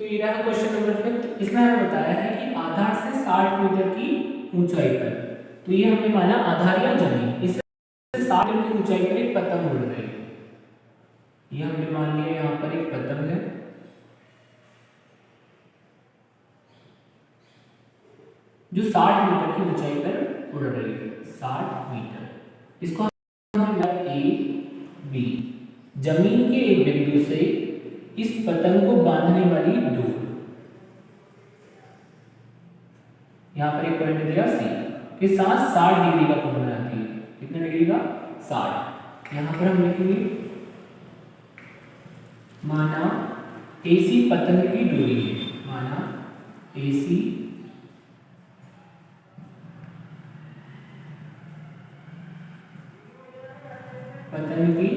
तो ये रहा क्वेश्चन नंबर 5। इसमें हमें बताया है कि आधार से 60 मीटर की ऊंचाई पर, तो ये हमने माना आधार या जमीन, इससे 60 मीटर की ऊंचाई पर एक पतंग उड़ रही है। ये हमने मान लिया यहाँ पर एक पतंग है, जो 60 मीटर की ऊंचाई पर उड़ रही है, 60 मीटर। इसको हम ए बी, जमीन के एक बिंदु से इस पतंग को बांधने वाली दूर, यहाँ पर एक पॉइंट दिया सी के साथ 60 डिग्री का कोण बनाती है। कितने डिग्री का? 60। यहाँ पर हम लिखेंगे माना एसी पतंग की दूरी है, माना एसी पतंग की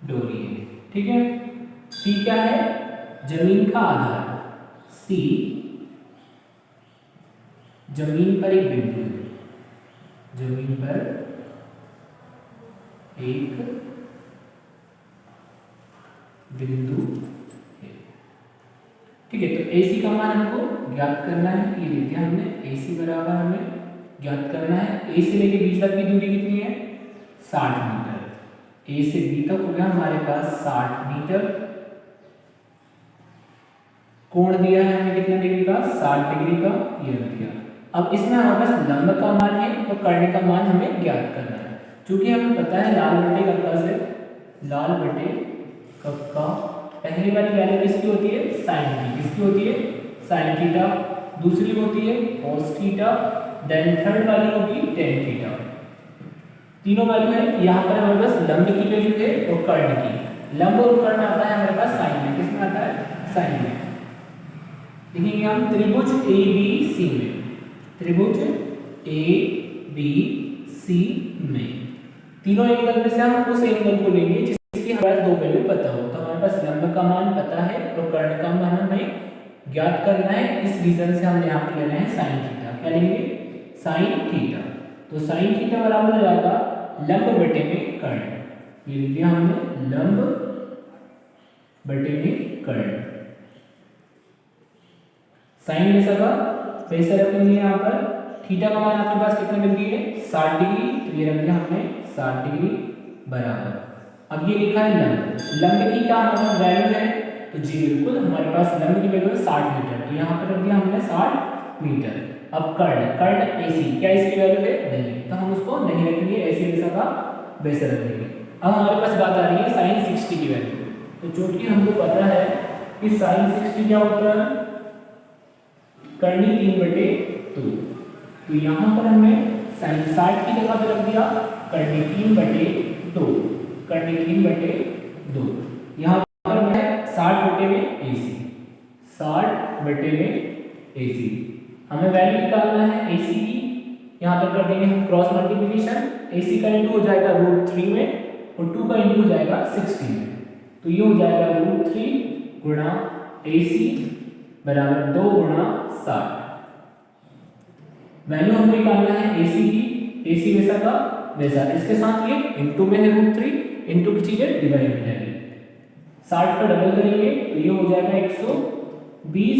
डोरी है। ठीक है। सी क्या है? जमीन का आधार। सी जमीन पर एक बिंदु है, जमीन पर एक बिंदु है। ठीक है। तो AC का मान हमको ज्ञात करना है। ये लिख दिया हमने, AC बराबर हमें ज्ञात करना है। A से लेके B तक की दूरी कितनी है? 60 मीटर। A से B तक हो गया हमारे पास 60 मीटर। कोण दिया है हमें कितने डिग्री का? 60 डिग्री का, ये रख दिया। अब इसमें हमारे पास लंब का मान है और कर्ण का मान हमें ज्ञात करना है। क्योंकि हमें पता है लाल बटे कक्का से, लाल बटे कक्का पहली वाली वैल्यू किसकी होती है? साइन की। किसकी होती है? Sine theta. दूसरी होती है कॉस थीटा, देन थर्ड वाली होगी टेन थीटा। तीनों वैल्यू है। यहाँ पर हमारे पास लंब की वैल्यू है और कर्ण की। लंब और कर्ण आता है हमारे पास साइन में। किसमें आता है? साइन में। देखेंगे हम त्रिभुज ABC में, त्रिभुज ABC में तीनों एंगल में से हम उस एंगल को लेंगे जिसकी हमारे दो वैल्यू पता हो। तो हमारे पास लंब का मान पता है और कर्ण का मान हमें ज्ञात करना है। इस रीजन से हमने यहाँ पे लेना है साइन थीटा। क्या लेंगे? Sine theta. तो साइन थीटा बराबर हो जाएगा लंब बटे में कर्ण। ये लिया हमने लंब बटे में कर्ण। साइन में सका वैसे रखेंगे। यहाँ पर थीटा का मान आपके पास कितना मिल गई है? 60 डिग्री। तो ये रख दिया हमने 60 डिग्री बराबर। अब ये लिखा है लंब। लंब की क्या हमारा वैल्यू है? तो जी बिल्कुल, हमारे पास लंब की वैल्यू है 60 मीटर। तो यहाँ पर रख दिया हमने 60 मीटर। अब कर्ण, कर्ण AC, क्या इसकी वैल्यू है? नहीं, तो हम उसको नहीं रखेंगे, ऐसे वैसा का वैसे रखेंगे। अब हमारे पास बात आ रही है साइन 60 की वैल्यू। तो चूंकि हमको पता है कि साइन 60 क्या होता है? कर्णी 3/2। तो यहाँ पर हमने साइन 60 की जगह पे रख दिया कर्णी 3/2, कर्णी 3/2। यहाँ पर है 60 बटे में AC, 60 बटे में AC। हमें वैल्यू निकालना है AC की। यहाँ पर कर देंगे हम क्रॉस मल्टीप्लिकेशन। AC का इंटू हो जाएगा √3 में और 2 का इंटू हो जाएगा 60 में। तो ये हो जाएगा √3 गुणा AC बराबर 2 गुणा 60। वैल्यू हमें निकालना है AC की। AC वैसा का वैसा, इसके साथ ये इंटू में है √3, इंटू की चीजें डिवाइड में जाएगी। 60 का डबल करेंगे तो ये हो जाएगा 120,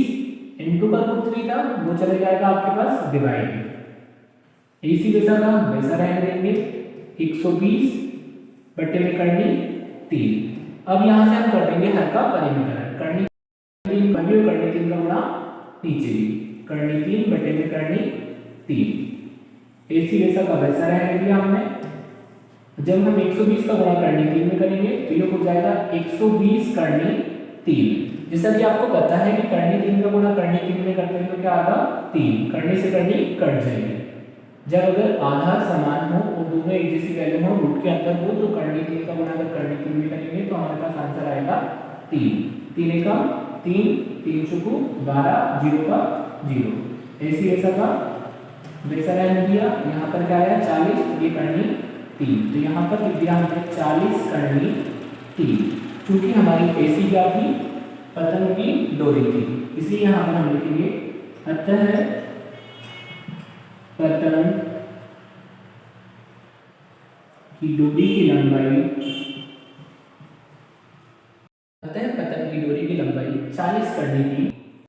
इंटू का √3 था वो चले जाएगा आपके पास डिवाइड में। AC वैसा का वैसा रहने देंगे 120 बटे में कर्णी 3। अब यहाँ से हम कर देंगे हर का परिमीकरण। कर्णी 3 कर्णी और कर्णी 3 का गुणा नीचे भी, कर्णी 3 बटे में कर्णी 3। AC वैसा का वैसा रहने दिया हमने। जब हम 120 का गुणा कर्णी 3 में करेंगे तो ये हो जाएगा 120 कर्णी 3। जैसा कि आपको पता है कि कर्णी 3 का गुणा कर्णी 3 में करते हैं तो क्या आएगा? 3। कर्णी से कर्णी कट जाएंगे। जब अगर आधार समान हो और दोनों एक जैसी वैल्यू हो, रूट के अंदर हो, तो कर्णी 3 का गुणा अगर कर्णी 3 में करेंगे तो हमारे पास आंसर आएगा 3। 3 का 3, 3 चुकू 12, 0 का 0। AC वैसा का वैसा रहने दिया। यहाँ पर क्या आया? 40, ये कर्णी 3। तो यहाँ पर लिख दिया हमने 40 कर्णी 3। क्योंकि हमारी AC क्या थी? पतंग की डोरी थी, इसलिए यहाँ पर हम लिखेंगे अतः पतंग की डोरी की लंबाई, अतः पतंग की डोरी की लंबाई 40 करने की